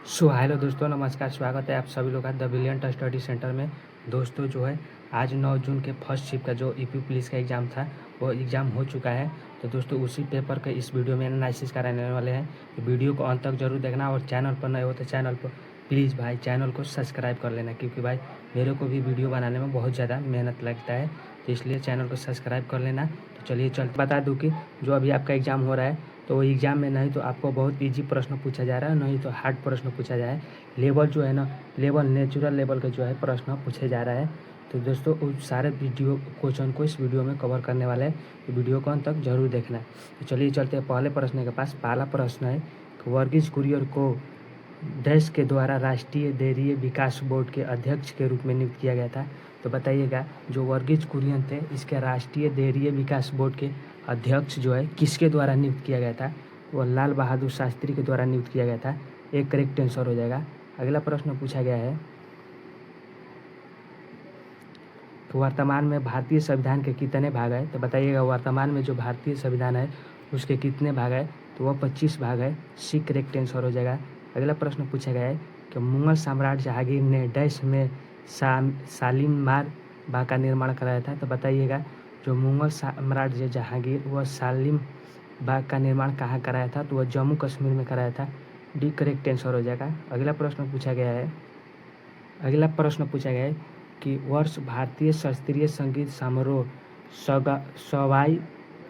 Hello दोस्तों, नमस्कार। स्वागत है आप सभी लोग का द ब्रिलियंट स्टडी सेंटर में। दोस्तों जो है आज 9 जून के फर्स्ट शिफ्ट का जो यूपी पुलिस का एग्ज़ाम था वो एग्ज़ाम हो चुका है। तो दोस्तों उसी पेपर के इस वीडियो में एनालिसिस कराने वाले हैं। तो वीडियो को अंत तक जरूर देखना और चैनल पर नए हो तो चैनल पर प्लीज़ भाई चैनल को सब्सक्राइब कर लेना, क्योंकि भाई मेरे को भी वीडियो बनाने में बहुत ज़्यादा मेहनत लगता है, तो इसलिए चैनल को सब्सक्राइब कर लेना। तो चलिए बता दूँ कि जो अभी आपका एग्ज़ाम हो रहा है तो एग्ज़ाम में नहीं तो आपको बहुत इजी प्रश्न पूछा जा रहा है, नहीं तो हार्ड प्रश्न पूछा जा रहा है। लेवल जो है ना, लेवल नेचुरल लेवल के जो है प्रश्न पूछे जा रहा है। तो दोस्तों उस सारे वीडियो क्वेश्चन को इस वीडियो में कवर करने वाले हैं, तो वीडियो को अंत तक जरूर देखना है। तो चलिए चलते हैं पहले प्रश्न के पास। पहला प्रश्न है कि वर्गीज कुरियन को देश के द्वारा राष्ट्रीय डेयरी विकास बोर्ड के अध्यक्ष के रूप में नियुक्त किया गया था। तो बताइएगा जो वर्गीज कुरियन थे इसके राष्ट्रीय डेयरी विकास बोर्ड के अध्यक्ष जो है किसके द्वारा नियुक्त किया गया था? वह लाल बहादुर शास्त्री के द्वारा नियुक्त किया गया था। एक करेक्ट आंसर हो जाएगा। अगला प्रश्न पूछा गया है तो वर्तमान में भारतीय संविधान के कितने भाग है? तो बताइएगा वर्तमान में जो भारतीय संविधान है उसके कितने भाग है? तो वह 25 भाग है। सी करेक्ट आंसर हो जाएगा। अगला प्रश्न पूछा गया है कि मुगल सम्राट जहांगीर ने डैश में शालीमार बाग का निर्माण कराया था। तो बताइएगा जो मुगल सम्राट जहांगीर वह शालीम बाग का निर्माण कहाँ कराया था? तो वह जम्मू कश्मीर में कराया था। डी करेक्ट आंसर हो जाएगा। अगला प्रश्न पूछा गया है कि वर्ष भारतीय शास्त्रीय संगीत समारोह सवाई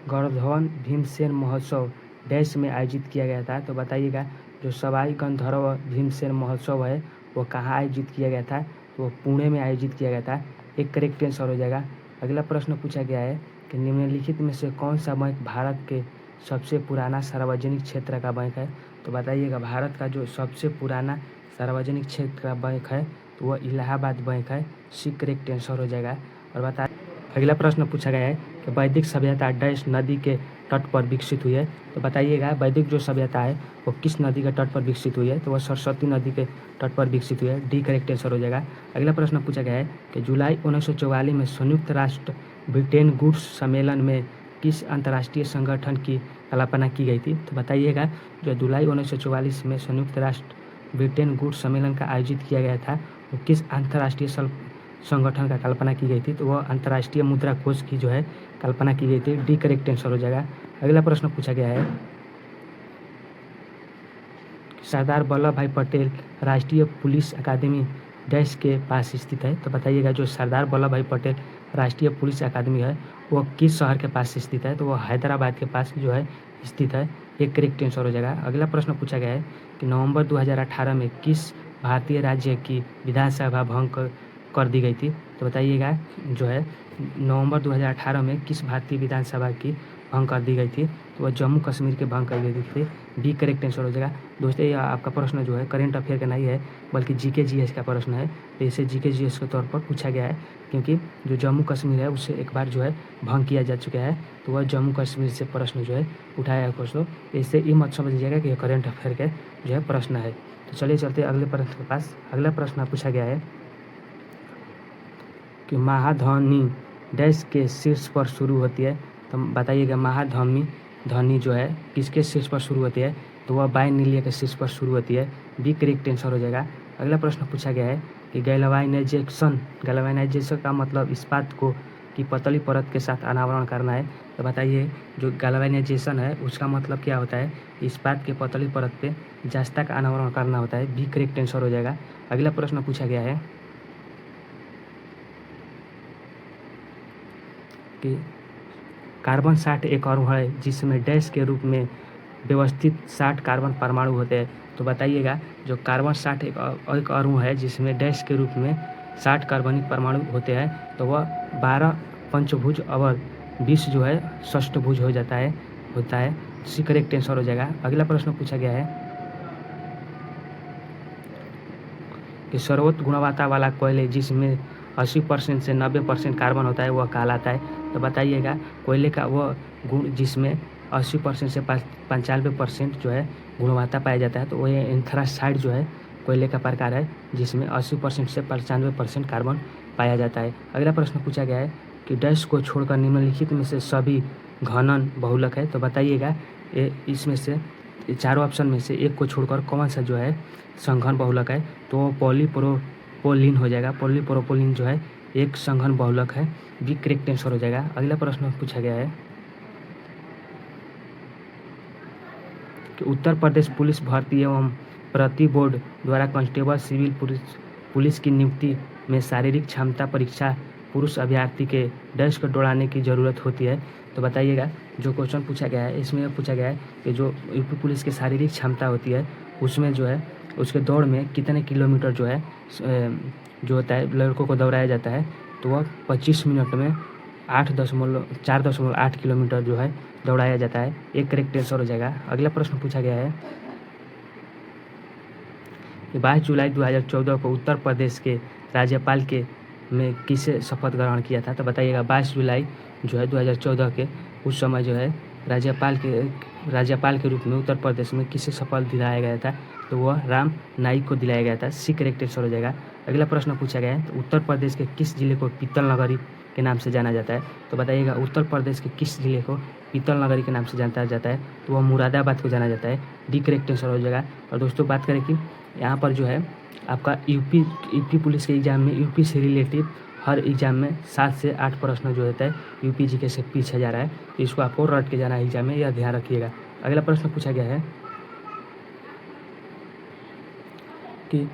गणधर्व भीमसेन महोत्सव डैश में आयोजित किया गया था। तो बताइएगा जो सवाई गणधर्व भीमसेन महोत्सव है वो कहाँ आयोजित किया गया था? तो वो पुणे में आयोजित किया गया था। एक करेक्ट आंसर हो जाएगा। अगला प्रश्न पूछा गया है कि निम्नलिखित में से कौन सा बैंक भारत के सबसे पुराना सार्वजनिक क्षेत्र का बैंक है? तो बताइएगा भारत का जो सबसे पुराना सार्वजनिक क्षेत्र का बैंक है तो वह इलाहाबाद बैंक है। सी करेक्ट आंसर हो जाएगा। और अगला प्रश्न पूछा गया है कि वैदिक सभ्यता डैश नदी के तट पर विकसित हुई है। तो बताइएगा वैदिक जो सभ्यता है वो किस नदी के तट पर विकसित हुई है? तो वह सरस्वती नदी के तट पर विकसित हुई है। डी करेक्ट आंसर हो जाएगा। अगला प्रश्न पूछा गया है कि जुलाई 1944 में संयुक्त राष्ट्र ब्रिटेन गुड्स सम्मेलन में किस अंतर्राष्ट्रीय संगठन की कल्पना की गई थी? तो बताइएगा जो जुलाई 1944 में संयुक्त राष्ट्र ब्रिटेन गुड्स सम्मेलन का आयोजित किया गया था वो किस अंतर्राष्ट्रीय संगठन का कल्पना की गई थी? तो वह अंतर्राष्ट्रीय मुद्रा कोष की जो है कल्पना की गई थी। डी करेक्ट आंसर हो जाएगा। अगला प्रश्न पूछा गया है सरदार वल्लभ भाई पटेल राष्ट्रीय पुलिस अकादमी डैश के पास स्थित है। तो बताइएगा जो सरदार वल्लभ भाई पटेल राष्ट्रीय पुलिस अकादमी है वो किस शहर के पास स्थित है? तो वह हैदराबाद के पास जो है स्थित है। एक करेक्ट आंसर हो जाएगा। अगला प्रश्न पूछा गया है कि नवंबर 2018 में किस भारतीय राज्य की विधानसभा भंग कर दी गई थी? तो बताइएगा जो है नवंबर 2018 में किस भारतीय विधानसभा की भंग कर दी गई थी? तो वह जम्मू कश्मीर के भंग कर दी थी। डी करेक्ट आंसर हो जाएगा। दोस्तों ये आपका प्रश्न जो है करेंट अफेयर का नहीं है बल्कि जीके जीएस का प्रश्न है। तो इसे जीके जीएस के तौर पर पूछा गया है क्योंकि जो जम्मू कश्मीर है उसे एक बार जो है भंग किया जा चुका है, तो वह जम्मू कश्मीर से प्रश्न जो है उठाया है दोस्तों। इससे ये मत समझ लीजिएगा कि यह करेंट अफेयर के जो है प्रश्न है। तो चलिए चलते अगले प्रश्न के पास। अगला प्रश्न पूछा गया है कि महाध्वनि डैश के शीर्ष पर शुरू होती है। तो बताइएगा ध्वनि जो है किसके शीर्ष पर शुरू होती है? तो वह वायुनील्य के शीर्ष पर शुरू होती है। बी करेक्ट आंसर हो जाएगा। अगला प्रश्न पूछा गया है कि गैल्वेनाइजेशन का मतलब इस्पात को की पतली परत के साथ अनावरण करना है। तो बताइए जो गैल्वेनाइजेशन है उसका मतलब क्या होता है? इस्पात के पतली परत पे जस्ता का अनावरण करना होता है। बी करेक्ट आंसर हो जाएगा। अगला प्रश्न पूछा गया है कि कार्बन 60 एक अणु है जिसमें डैश के रूप में व्यवस्थित 60 कार्बन परमाणु होते हैं। तो बताइएगा जो कार्बन 60 एक अणु है जिसमें डैश के रूप में 60 कार्बनिक परमाणु होते हैं तो वह 12 पंचभुज और 20 जो है षष्ठभुज हो जाता है। सी करेक्ट आंसर हो जाएगा। अगला प्रश्न पूछा गया है कि सर्वोच्च गुणवत्ता वाला कोयले जिसमें 80% से 90% कार्बन होता है वह कहलाता है। तो बताइएगा कोयले का वह गुण जिसमें 80% से 95% जो है गुणवत्ता पाया जाता है तो वह एंथ्रासाइड जो है कोयले का प्रकार है जिसमें 80% से 95% कार्बन पाया जाता है। अगला प्रश्न पूछा गया है कि डैश को छोड़कर निम्नलिखित में से सभी घनन बहुलक है। तो बताइएगा इसमें से चारों ऑप्शन में से एक को छोड़कर कौन सा जो है संघन बहुलक है, तो वो पॉलीप्रोपोलिन हो जाएगा। पॉलीप्रोपोलिन जो है एक संघन बहुलक है। बी करेक्ट आंसर हो जाएगा। अगला प्रश्न पूछा गया है कि उत्तर प्रदेश पुलिस भर्ती एवं प्रति बोर्ड द्वारा कांस्टेबल सिविल पुलिस की नियुक्ति में शारीरिक क्षमता परीक्षा पुरुष अभ्यर्थी के डेस्क दौड़ाने की ज़रूरत होती है। तो बताइएगा, जो क्वेश्चन पूछा गया है इसमें पूछा गया है कि जो यूपी पुलिस की शारीरिक क्षमता होती है उसमें जो है उसके दौड़ में कितने किलोमीटर जो है जो होता है लड़कों को दौड़ाया जाता है, तो वह 25 मिनट में 4.8 किलोमीटर जो है दौड़ाया जाता है। एक करेक्ट आंसर हो जाएगा। अगला प्रश्न पूछा गया है कि 22 जुलाई 2014 को उत्तर प्रदेश के राज्यपाल के में किसे शपथ ग्रहण किया था। तो बताइएगा, 22 जुलाई जो है 2014 के उस समय जो है राज्यपाल के रूप में उत्तर प्रदेश में किसे शपथ दिलाया गया था, तो वह राम नाईक को दिलाया गया था। सी करेक्ट आंसर हो जाएगा। अगला प्रश्न पूछा गया है तो उत्तर प्रदेश के किस जिले को पीतल नगरी के नाम से जाना जाता है। तो बताइएगा, उत्तर प्रदेश के किस जिले को पीतल नगरी के नाम से जाना जाता है, तो वह मुरादाबाद को जाना जाता है। डी करेक्ट आंसर हो जाएगा। और दोस्तों बात करें कि यहाँ पर जो है आपका यूपी पुलिस के एग्ज़ाम में यूपी से रिलेटिव हर एग्ज़ाम में 7 से 8 प्रश्न जो होता है यूपी जीके से पूछा जा रहा है, तो इसको आपको रट के जाना है एग्जाम में, यह ध्यान रखिएगा। अगला प्रश्न पूछा गया है कि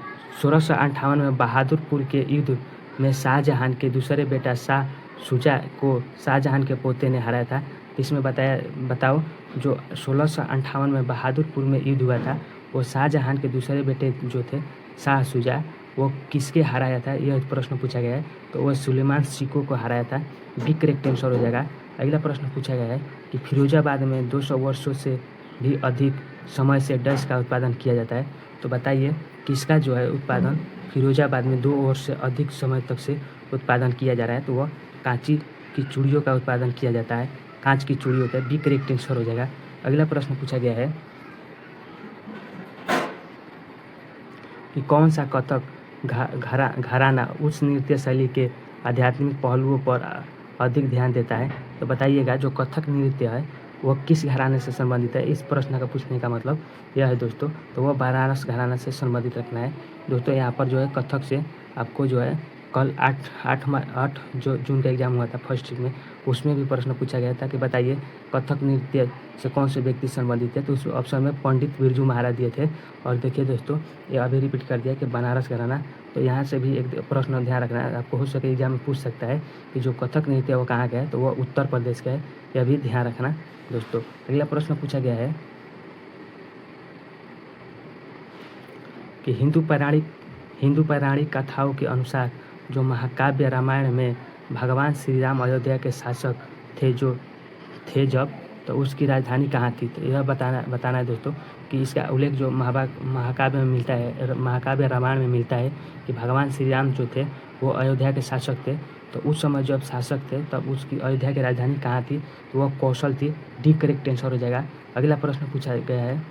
1658 में बहादुरपुर के युद्ध में शाहजहां के दूसरे बेटा शाह शुजा को शाहजहां के पोते ने हराया था। इसमें बताओ जो 1658 में बहादुरपुर में युद्ध हुआ था वो शाहजहां के दूसरे बेटे जो थे शाह शुजा वो किसके हराया था, यह प्रश्न पूछा गया है। तो वह सुलेमान सिको को हराया था। बी करेक्ट आंसर हो जाएगा। अगला प्रश्न पूछा गया है कि फिरोजाबाद में 200 वर्षों से भी अधिक समय से डच का उत्पादन किया जाता है। तो बताइए किसका जो है उत्पादन फिरोजाबाद में 2 वर्ष से अधिक समय तक से उत्पादन किया जा रहा है, तो वह कांची की चूड़ियों का उत्पादन किया जाता है। कांच की चूड़ी होता है। बी करेक्ट आंसर हो जाएगा। अगला प्रश्न पूछा गया है कि कौन सा कथक घराना उस नृत्य शैली के आध्यात्मिक पहलुओं पर अधिक ध्यान देता है। तो बताइएगा, जो कथक नृत्य है वह किस घराने से संबंधित है। इस प्रश्न का पूछने का मतलब यह है दोस्तों, तो वह बनारस घराना से संबंधित रखना है। दोस्तों यहाँ पर जो है कथक से आपको जो है कल 8 जो जून का एग्जाम हुआ था फर्स्ट वीक में, उसमें भी प्रश्न पूछा गया था कि बताइए कथक नृत्य से कौन से व्यक्ति संबंधित है। तो उस ऑप्शन में पंडित बिरजू महाराज दिए थे। और देखिए दोस्तों, ये अभी रिपीट कर दिया कि बनारस घराना। तो यहाँ से भी एक प्रश्न ध्यान रखना है, आपको हो सके एग्जाम में पूछ सकता है कि जो कथक नृत्य है वो कहाँ का है, तो वह उत्तर प्रदेश का है। यह भी ध्यान रखना दोस्तों। अगला प्रश्न पूछा गया है कि हिंदू पौराणिक कथाओं के अनुसार जो महाकाव्य रामायण में भगवान श्री राम अयोध्या के शासक थे जब, तो उसकी राजधानी कहाँ थी। तो यह बताना है दोस्तों कि इसका उल्लेख जो महाकाव्य में मिलता है, महाकाव्य रामायण में मिलता है कि भगवान श्री राम जो थे वो अयोध्या के शासक थे। तो उस समय जब शासक थे तब उसकी अयोध्या की राजधानी कहाँ थी, तो वह कौशल थी। डी करेक्ट आंसर हो जाएगा। अगला प्रश्न पूछा गया है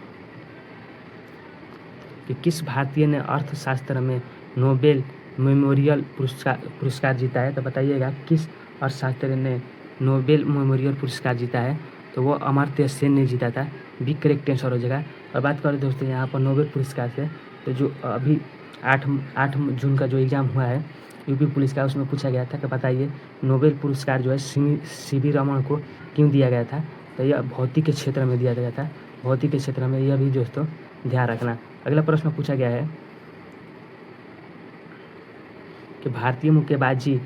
कि किस भारतीय ने अर्थशास्त्र में नोबेल मेमोरियल पुरस्कार जीता है। तो बताइएगा, किस अर्थशास्त्री ने नोबेल मेमोरियल पुरस्कार जीता है, तो वो अमर्त्य सेन ने जीता था। बी करेक्ट आंसर हो जाएगा। और बात करें दोस्तों यहाँ पर नोबेल पुरस्कार से, तो जो अभी 8 जून का जो एग्ज़ाम हुआ है यूपी पुलिस का, उसमें पूछा गया था कि बताइए नोबेल पुरस्कार जो है सी.वी. रमन को क्यों दिया गया था। तो यह भौतिक के क्षेत्र में दिया गया था। भौतिक के क्षेत्र में, यह भी दोस्तों ध्यान रखना। अगला प्रश्न पूछा गया है कि भारतीय मुक्केबाजी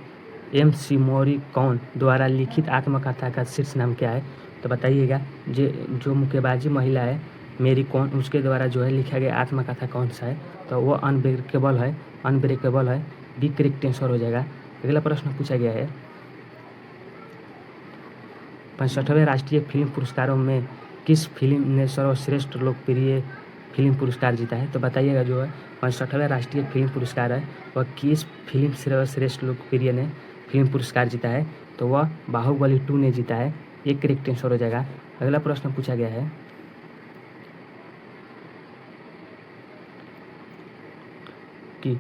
M.C. मौरीकॉन द्वारा लिखित आत्मकथा का शीर्ष नाम क्या है। तो बताइएगा, जो मुक्केबाजी महिला है मेरी कॉम, उसके द्वारा जो है लिखा गया आत्मकथा कौन सा है, तो वो अनब्रेकेबल है। बी करेक्ट आंसर हो जाएगा। अगला प्रश्न पूछा गया है 65वें राष्ट्रीय फिल्म पुरस्कारों में किस फिल्म ने सर्वश्रेष्ठ लोकप्रिय फिल्म पुरस्कार जीता है। तो बताइएगा, जो है 65वें राष्ट्रीय फिल्म पुरस्कार है वह किस फिल्म सर्वश्रेष्ठ लोकप्रिय ने फिल्म पुरस्कार जीता है, तो वह बाहुबली 2 ने जीता है। एक करेक्ट आंसर हो जाएगा। अगला प्रश्न पूछा गया है कि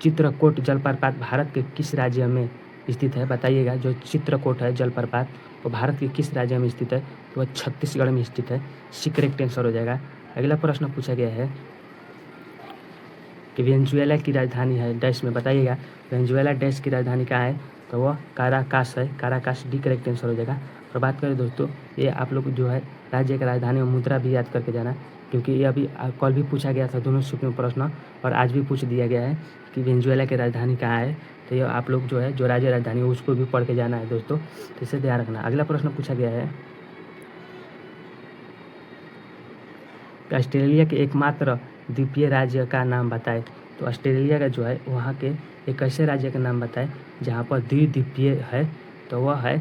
चित्रकूट जलप्रपात भारत के किस राज्य में स्थित है। बताइएगा, जो चित्रकूट है जलप्रपात वो भारत के किस राज्य में स्थित है, तो वह छत्तीसगढ़ में स्थित है। सी करेक्ट आंसर हो जाएगा। अगला प्रश्न पूछा गया है कि वेनेजुएला की राजधानी है डैश में, बताइएगा वेनेजुएला डैश की राजधानी कहाँ है, तो वह काराकास है, काराकास डी करेक्ट आंसर हो जाएगा। और बात करें दोस्तों, ये आप लोग जो है राज्य की राजधानी और मुद्रा भी याद करके जाना, क्योंकि ये अभी कल भी पूछा गया था दोनों शिफ्ट में प्रश्न, और आज भी पूछ दिया गया है कि वेनेजुएला की राजधानी कहाँ है। तो ये आप लोग जो है जो राज्य राजधानी है उसको भी पढ़ के जाना है दोस्तों, तो इसे ध्यान रखना। अगला प्रश्न पूछा गया है ऑस्ट्रेलिया के एकमात्र द्वीपीय राज्य का नाम बताए। तो ऑस्ट्रेलिया का जो है वहाँ के एक ऐसे राज्य का नाम बताए जहाँ पर द्विद्वीपीय है, तो वह है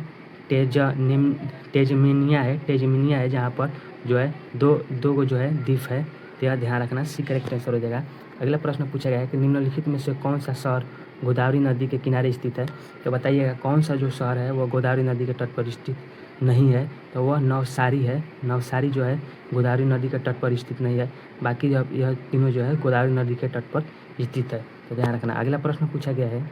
टेजमेनिया है, जहाँ पर जो है दो को जो है द्वीप है, तो यह ध्यान रखना, सी करेक्ट आंसर हो जाएगा। अगला प्रश्न पूछा गया है कि निम्नलिखित में से कौन सा शहर गोदावरी नदी के किनारे स्थित है, तो बताइएगा कौन सा जो शहर है वह गोदावरी नदी के तट पर स्थित नहीं है, तो वह नवसारी है। नवसारी जो है गोदावरी नदी के तट पर स्थित नहीं है, बाकी यह तीनों जो है गोदावरी नदी के तट पर स्थित है, तो ध्यान रखना। अगला प्रश्न पूछा गया है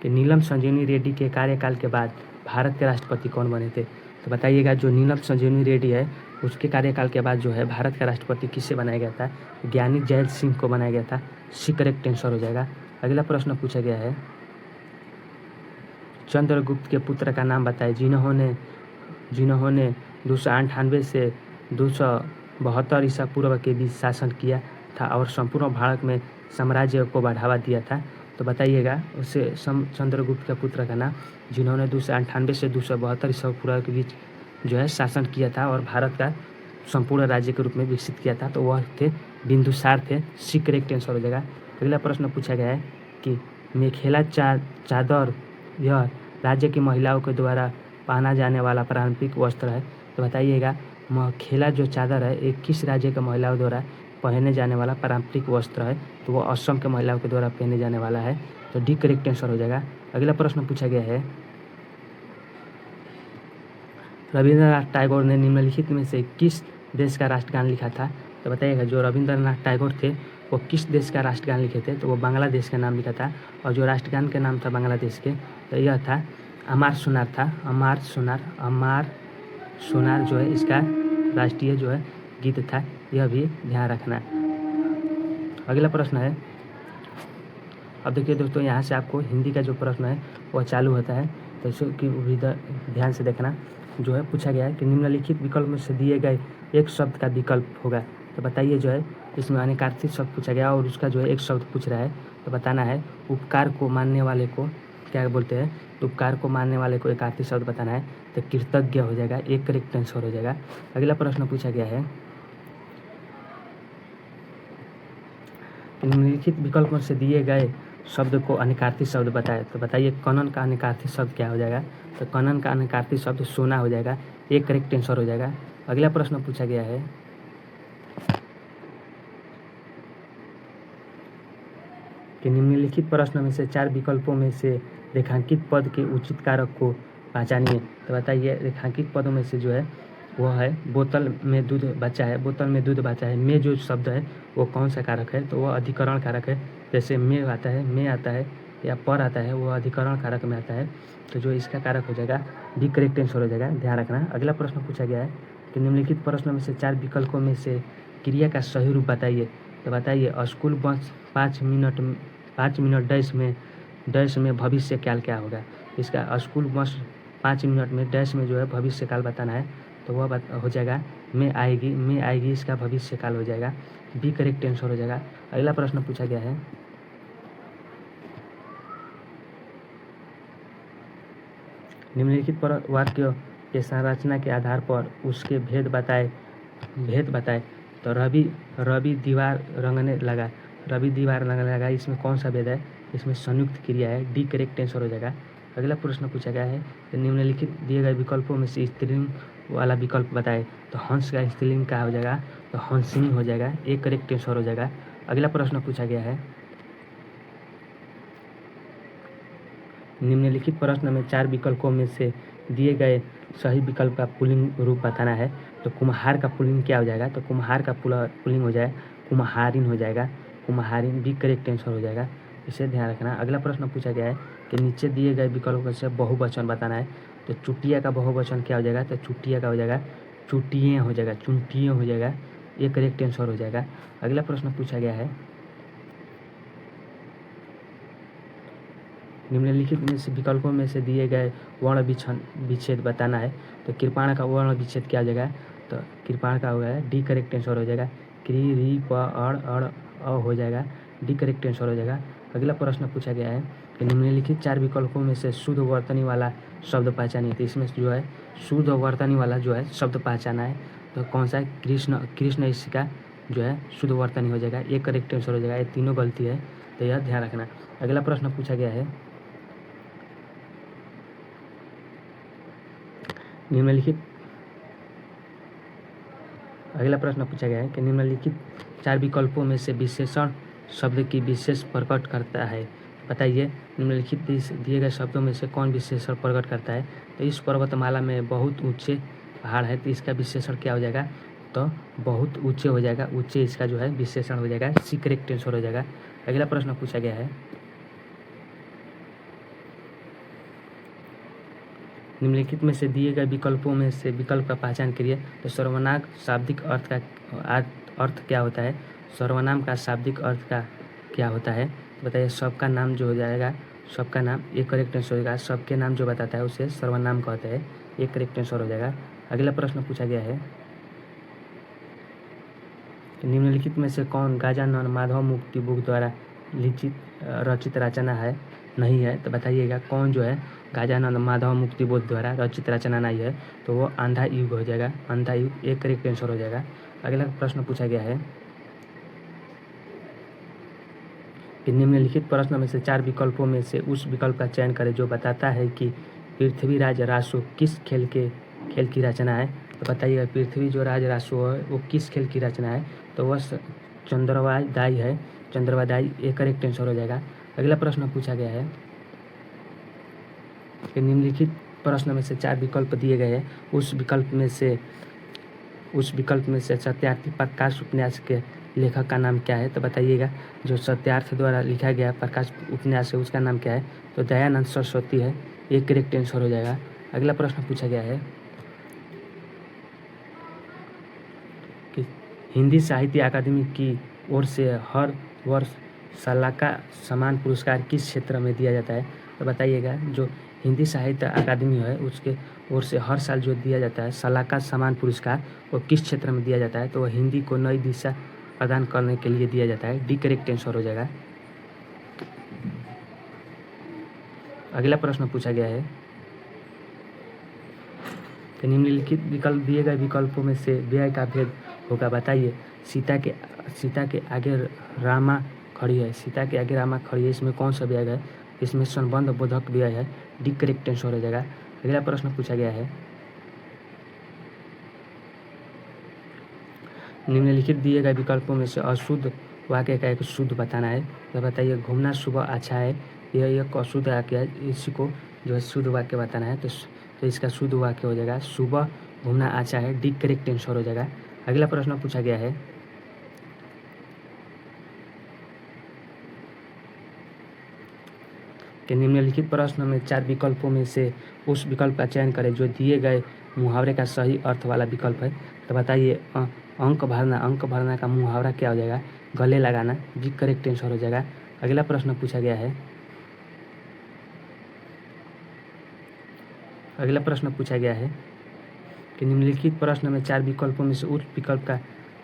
कि नीलम संजीवनी रेड्डी के कार्यकाल के बाद भारत के राष्ट्रपति कौन बने थे, तो बताइएगा जो नीलम संजीवनी रेड्डी है उसके कार्यकाल के बाद जो है भारत का राष्ट्रपति किससे बनाया गया था, ज्ञानी जैल सिंह को बनाया गया था, सी करेक्ट आंसर हो जाएगा। अगला प्रश्न पूछा गया है चंद्रगुप्त के पुत्र का नाम बताए जिन्होंने 298 से 272 ईसा पूर्व के बीच शासन किया था और संपूर्ण भारत में साम्राज्य को बढ़ावा दिया था, तो बताइएगा उसे चंद्रगुप्त के पुत्र का नाम जिन्होंने 298 से 272 ईसा पूर्व के बीच जो है शासन किया था और भारत का संपूर्ण राज्य के रूप में विकसित किया था, तो वह थे बिंदुसार थे, सी करेक्ट आंसर हो जाएगा। अगला प्रश्न पूछा गया है कि मेखेला चादर यह राज्य की महिलाओं के द्वारा पहना जाने वाला पारंपरिक वस्त्र है, तो बताइएगा मेखेला जो चादर है एक किस राज्य के महिलाओं द्वारा पहने जाने वाला पारंपरिक वस्त्र है, तो वो असम के महिलाओं के द्वारा पहने जाने वाला है, तो डी करेक्ट आंसर हो जाएगा। अगला प्रश्न पूछा गया है रविंद्रनाथ टैगोर ने निम्नलिखित में से किस देश का राष्ट्रगान लिखा था, तो बताइएगा जो रविंद्रनाथ टैगोर थे वो किस देश का राष्ट्रगान लिखे थे, तो वो बांग्लादेश का नाम लिखा था, और जो राष्ट्रगान का नाम था बांग्लादेश के तो यह था अमार सोनार था, अमार सोनार जो है इसका राष्ट्रीय जो है गीत था, यह भी ध्यान रखना। अगला प्रश्न है, अब देखिए दोस्तों यहाँ से आपको हिंदी का जो प्रश्न है वह चालू होता है, तो इसकी भी ध्यान से देखना। जो है पूछा गया है कि निम्नलिखित विकल्प में से दिए गए एक शब्द का विकल्प होगा, तो बताइए जो है इसमें अनेकार्थी शब्द पूछा गया और उसका जो है एक शब्द पूछ रहा है, तो बताना है उपकार को मानने वाले को क्या बोलते हैं, तो उपकार को मानने वाले को एकार्थी शब्द बताना है, तो कृतज्ञ हो जाएगा, एक करेक्ट आंसर हो जाएगा। अगला प्रश्न पूछा गया है निम्नलिखित विकल्प में से दिए गए शब्द को अनेकार्थी शब्द बताए, तो बताइए कनन का अनेकार्थी शब्द क्या हो जाएगा, तो कनन का अनेकार्थी शब्द सोना हो जाएगा, एक करेक्ट आंसर हो जाएगा। अगला प्रश्न पूछा गया है कि निम्नलिखित प्रश्न में से 4 विकल्पों में से रेखांकित पद के उचित कारक को पहचानिए, तो बताइए रेखांकित पदों में से जो है वह है बोतल में दूध बचा है, बोतल में दूध बचा है में जो शब्द है वो कौन सा कारक है, तो वह अधिकरण कारक है, जैसे में आता है या पर आता है वह अधिकरण कारक में आता है, तो जो इसका कारक हो जाएगा डी करेक्ट आंसर हो जाएगा, ध्यान रखना। अगला प्रश्न पूछा गया है कि निम्नलिखित प्रश्न में से 4 विकल्पों में से क्रिया का सही रूप बताइए, तो बताइए स्कूल बस 5 मिनट डैश में भविष्य काल क्या होगा, इसका स्कूल बस 5 मिनट में डैश में जो है भविष्य काल बताना है, तो वह हो जाएगा में आएगी इसका भविष्य काल हो जाएगा, बी करेक्ट आंसर हो जाएगा। अगला प्रश्न पूछा गया है निम्नलिखित पर वाक्य के संरचना के आधार पर उसके भेद बताए, तो रवि दीवार रंगने लगा, इसमें कौन सा भेद है, इसमें संयुक्त क्रिया है, डी करेक्ट आंसर हो जाएगा। अगला प्रश्न पूछा गया है कि निम्नलिखित दिए गए विकल्पों में से स्त्रीलिंग वाला विकल्प बताए, तो हंस का स्त्रीलिंग क्या हो जाएगा, तो हंसिनी हो जाएगा, एक करेक्ट आंसर हो जाएगा। अगला प्रश्न पूछा गया है निम्नलिखित प्रश्न में 4 विकल्पों में से दिए गए सही विकल्प का पुल्लिंग रूप बताना है, तो कुम्हार का पुल्लिंग क्या हो जाएगा, तो कुम्हार का पुल्लिंग हो जाए कुम्हारिन हो जाएगा, कुम्हारिन भी करेक्ट आंसर हो जाएगा, इसे ध्यान रखना। अगला प्रश्न पूछा गया है कि नीचे दिए गए विकल्पों से बहुवचन बताना है, तो चुटिया का बहुवचन क्या हो जाएगा, तो चुटिया का हो जाएगा चुटिये हो जाएगा, चुंटिये हो जाएगा, ये करेक्ट आंसर हो जाएगा। अगला प्रश्न पूछा गया है, निम्नलिखित में से विकल्पों में से दिए गए वर्ण विच्छेद बताना है। तो कृपाण का वर्ण विच्छेद क्या हो जाएगा, तो कृपाण का हो गया डी करेक्ट आंसर हो जाएगा। क्री री प अड़ अ हो जाएगा, डी करेक्ट आंसर हो जाएगा। अगला प्रश्न पूछा गया है कि निम्नलिखित 4 विकल्पों में से शुद्ध वर्तनी वाला शब्द पहचानिए। तो इसमें जो है शुद्ध वर्तनी वाला जो है शब्द पहचाना है, तो कौन सा है, कृष्ण। कृष्ण इसका जो है शुद्ध वर्तनी हो जाएगा, ये करेक्ट आंसर हो जाएगा। ये तीनों गलती है, तो यह ध्यान रखना। अगला प्रश्न पूछा गया है, निम्नलिखित अगला प्रश्न पूछा गया है कि निम्नलिखित 4 विकल्पों में से विशेषण शब्द की विशेष प्रकट करता है। बताइए निम्नलिखित दिए गए शब्दों में से कौन विशेषण प्रकट करता है। तो इस पर्वतमाला में बहुत ऊंचे पहाड़ है, तो इसका विशेषण क्या हो जाएगा, तो बहुत ऊंचे हो जाएगा, ऊंचे इसका जो है विशेषण हो जाएगा, सी करेक्ट आंसर हो जाएगा। अगला प्रश्न पूछा गया है, निम्नलिखित में से दिए गए विकल्पों में से विकल्प का पहचान करिए। तो सर्वनाम शाब्दिक अर्थ का अर्थ क्या होता है, सर्वनाम का शाब्दिक अर्थ का क्या होता है। तो बताइए सबका नाम जो हो जाएगा, सबका नाम एक करेक्ट आंसर हो जाएगा। सबके नाम जो बताता है उसे सर्वनाम कहते हैं, एक करेक्ट आंसर हो जाएगा। अगला प्रश्न पूछा गया है, निम्नलिखित में से कौन गजानन माधव मुक्ति बुक द्वारा रचित रचना है, नहीं है। तो बताइएगा कौन जो है गजानन माधव मुक्ति बोध द्वारा रचित रचना नहीं है, तो वो अंधा युग हो जाएगा, अंधा युग एक करेक्ट आंसर हो जाएगा। अगला प्रश्न पूछा गया है कि निम्नलिखित प्रश्न में से 4 विकल्पों में से उस विकल्प का चयन करें जो बताता है कि पृथ्वीराज रासो किस खेल की रचना है। तो बताइएगा पृथ्वी जो राज रासो है वो किस खेल की रचना है, तो वह चंद्रवादाई है, चंद्रवादाई एक करेक्ट आंसर हो जाएगा। अगला प्रश्न पूछा गया है कि निम्नलिखित प्रश्न में से 4 विकल्प दिए गए हैं, उस विकल्प में से सत्यार्थी प्रकाश उपन्यास के लेखक का नाम क्या है। तो बताइएगा जो सत्यार्थ द्वारा लिखा गया प्रकाश उपन्यास है उसका नाम क्या है, तो दयानंद सरस्वती है, एक करेक्ट आंसर हो जाएगा। अगला प्रश्न पूछा गया है कि हिंदी साहित्य अकादमी की ओर से हर वर्ष सालाका सम्मान पुरस्कार किस क्षेत्र में दिया जाता है। तो बताइएगा जो हिंदी साहित्य अकादमी है उसके ओर से हर साल जो दिया जाता है सालाका सम्मान पुरस्कार, वो किस क्षेत्र में दिया जाता है, तो वह हिंदी को नई दिशा प्रदान करने के लिए दिया जाता है, डी करेक्ट आंसर हो जाएगा। अगला प्रश्न पूछा गया है कि निम्नलिखित विकल्प दिए गए विकल्पों में से व्यय का भेद होगा। बताइए सीता के आगे रामा खड़ी है, सीता के आगे रामा खड़ी है, इसमें कौन सा व्यय है, इसमें संबंध बोधक व्यय है, डी करेक्ट आंसर हो जाएगा। अगला प्रश्न पूछा गया है निम्नलिखित दिए गए विकल्पों में से अशुद्ध वाक्य का एक शुद्ध बताना है। तो बताइए घूमना सुबह अच्छा है, यह एक अशुद्ध वाक्य है, इसी को जो है शुद्ध वाक्य बताना है, तो इसका शुद्ध वाक्य हो जाएगा सुबह घूमना अच्छा है, डी करेक्ट आंसर हो जाएगा। अगला प्रश्न पूछा गया है कि निम्नलिखित प्रश्न में 4 विकल्पों में से उस विकल्प का चयन करें जो दिए गए मुहावरे का सही अर्थ वाला विकल्प है। तो बताइए अंक भरना का मुहावरा क्या हो जाएगा, गले लगाना, जी करेक्ट आंसर हो जाएगा। अगला प्रश्न पूछा गया है कि निम्नलिखित प्रश्न में 4 विकल्पों में से उस विकल्प का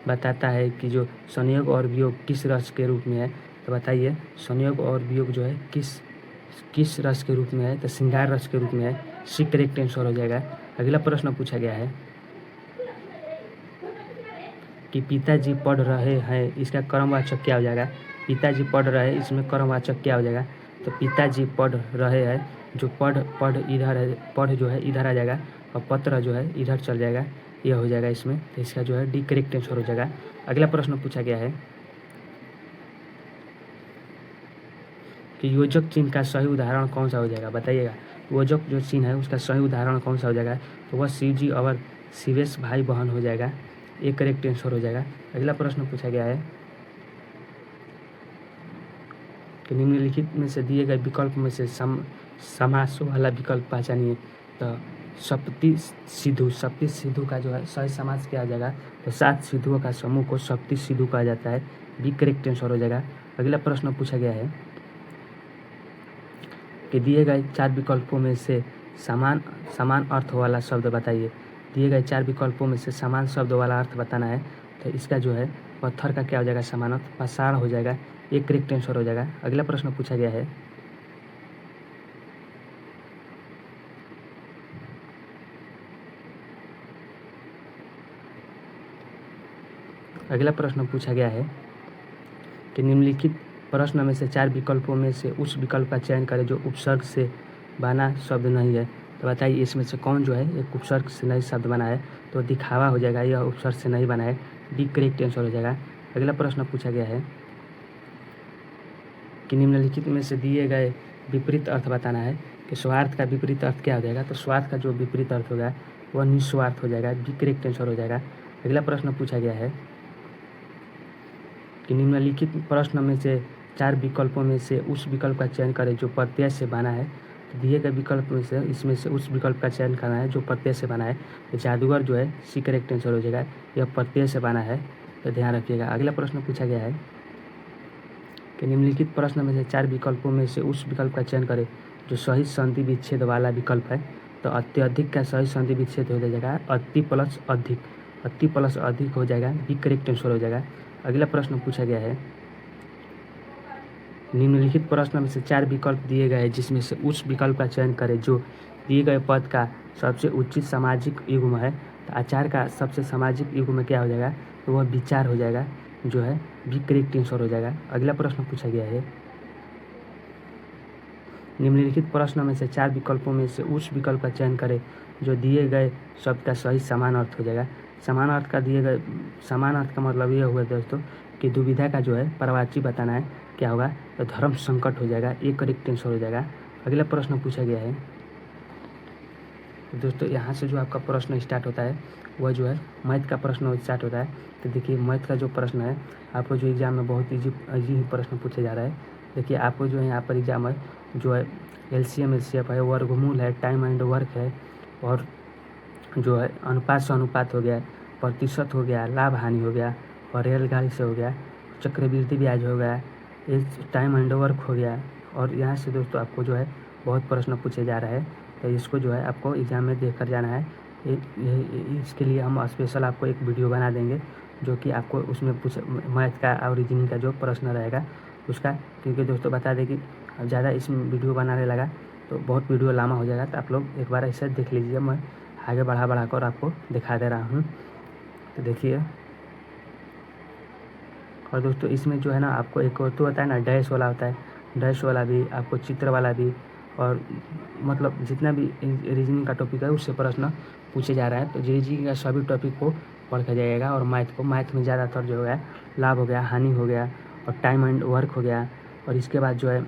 बताता है कि जो संयोग और वियोग किस रस के रूप में है। तो बताइए संयोग और वियोग जो है किस रस के रूप में है, तो श्रृंगार रस के रूप में है, सी करेक्ट आंसर हो जाएगा। अगला प्रश्न पूछा गया है कि पिताजी पढ़ रहे हैं, इसका कर्मवाचक क्या हो जाएगा। पिताजी पढ़ रहे, इसमें कर्मवाचक क्या हो जाएगा, तो पिताजी पढ़ रहे हैं, जो पढ़ इधर है, पढ़ जो है इधर आ जाएगा और पत्र जो है इधर चल जाएगा, यह हो जाएगा इसमें, तो इसका जो है डी करेक्ट आंसर हो जाएगा। अगला प्रश्न पूछा गया है कि योजक चिन्ह का सही उदाहरण कौन सा हो जाएगा। बताइएगा योजक जो चिन्ह है उसका सही उदाहरण कौन सा हो जाएगा, तो वह शिव जी और शिवेश भाई बहन हो जाएगा, एक करेक्ट आंसर हो जाएगा। अगला प्रश्न पूछा गया है कि निम्नलिखित में से दिए गए विकल्प में से समास वाला विकल्प पहचानिए। तो सप्ती सिद्धू का जो है सही समास क्या हो जाएगा, तो 7 सिद्धुओं का समूह को सप्ती सिद्धू कहा जाता है। बी करेक्ट आंसर हो जाएगा। अगला प्रश्न पूछा गया है कि दिए गए 4 विकल्पों में से समान अर्थ वाला शब्द बताइए। दिए गए 4 विकल्पों में से समान शब्द वाला अर्थ बताना है, तो इसका जो है पत्थर का क्या हो जाएगा, समान अर्थ पाषाण हो जाएगा। एक करेक्ट आंसर हो जाएगा। अगला प्रश्न पूछा गया है कि निम्नलिखित प्रश्न में से 4 विकल्पों में से उस विकल्प का चयन करें जो उपसर्ग से बना शब्द नहीं है। तो बताइए इसमें से कौन जो है एक उपसर्ग से नहीं शब्द बना है, तो दिखावा हो जाएगा, यह उपसर्ग से नहीं बना है। डी करेक्ट आंसर हो जाएगा। अगला प्रश्न पूछा गया है कि निम्नलिखित में से दिए गए विपरीत अर्थ बताना है कि स्वार्थ का विपरीत अर्थ क्या हो जाएगा, तो स्वार्थ का जो विपरीत अर्थ होगा वह निस्वार्थ हो जाएगा। बी करेक्ट आंसर हो जाएगा। अगला प्रश्न पूछा गया है कि निम्नलिखित प्रश्न में से 4 विकल्पों में से उस विकल्प का चयन करें जो प्रत्यय से बना है। तो दिए गए विकल्प में से इसमें से उस विकल्प का चयन करना है जो प्रत्यय से बना है। तो जादूगर जो है सी करेक्ट आंसर हो जाएगा, यह प्रत्यय से बना है, तो ध्यान रखिएगा। अगला प्रश्न पूछा गया है कि निम्नलिखित प्रश्न में से 4 विकल्पों में से उस विकल्प का चयन करें जो सही संधि विच्छेद वाला विकल्प है। तो अत्यधिक का सही संधि विच्छेद हो जाएगा अति प्लस अधिक हो जाएगा। बी करेक्ट आंसर हो जाएगा। अगला प्रश्न पूछा गया है निम्नलिखित प्रश्न में से 4 विकल्प दिए गए हैं जिसमें से उस विकल्प का चयन करें जो दिए गए पद का सबसे उचित सामाजिक युग्म है। तो आचार का सबसे सामाजिक युग्म क्या हो जाएगा, तो वह विचार हो जाएगा, जो है बी करेक्ट आंसर हो जाएगा। अगला प्रश्न पूछा गया है निम्नलिखित प्रश्न में से 4 विकल्पों में से उस विकल्प का चयन करें जो दिए गए शब्द का सही समान अर्थ हो जाएगा। समान अर्थ का मतलब ये हुआ दोस्तों कि दुविधा का जो है प्रवाची बताना है, क्या होगा, तो धर्म संकट हो जाएगा। एक करेक्ट आंसर हो जाएगा। अगला प्रश्न पूछा गया है दोस्तों, यहाँ से जो आपका प्रश्न स्टार्ट होता है वह जो है मैथ का प्रश्न स्टार्ट होता है। तो देखिए मैथ का जो प्रश्न है आपको जो एग्जाम में बहुत ईजी प्रश्न पूछे जा रहा है। देखिए आपको जो है यहाँ पर एग्जाम है जो है एलसीएम एचसीएफ है, वर्गमूल है, टाइम एंड वर्क है, और जो है अनुपात से अनुपात हो गया, प्रतिशत हो गया, लाभ हानि हो गया, और रेलगाड़ी से हो गया, चक्रवृद्धि ब्याज हो गया, टाइम एंड वर्क हो गया। और यहाँ से दोस्तों आपको जो है बहुत प्रश्न पूछे जा रहा है, तो इसको जो है आपको एग्जाम में देख कर जाना है। इसके लिए हम स्पेशल आपको एक वीडियो बना देंगे जो कि आपको उसमें मैथ का और रीजनिंग का जो प्रश्न रहेगा उसका, क्योंकि दोस्तों बता दें कि ज़्यादा इसमें वीडियो बनाने लगा तो बहुत वीडियो लंबा हो जाएगा। तो आप लोग एक बार ऐसे देख लीजिए, मैं आगे बढ़ा कर आपको दिखा दे रहा हूँ। तो देखिए, और दोस्तों इसमें जो है ना आपको एक तो होता है ना डैश वाला होता है, डैश वाला भी आपको, चित्र वाला भी, और मतलब जितना भी रीजनिंग का टॉपिक है उससे प्रश्न पूछे जा रहा है। तो रीजनिंग का सभी टॉपिक को पढ़ा जाएगा। और मैथ में ज़्यादातर जो है लाभ हो गया, हानि हो गया, और टाइम एंड वर्क हो गया, और इसके बाद जो है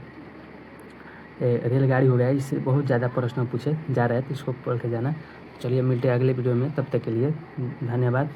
रेलगाड़ी हो गया। इससे बहुत ज़्यादा प्रश्न पूछे जा रहे हैं, तो इसको पढ़ के जाना। चलिए मिलते हैं अगले वीडियो में, तब तक के लिए धन्यवाद।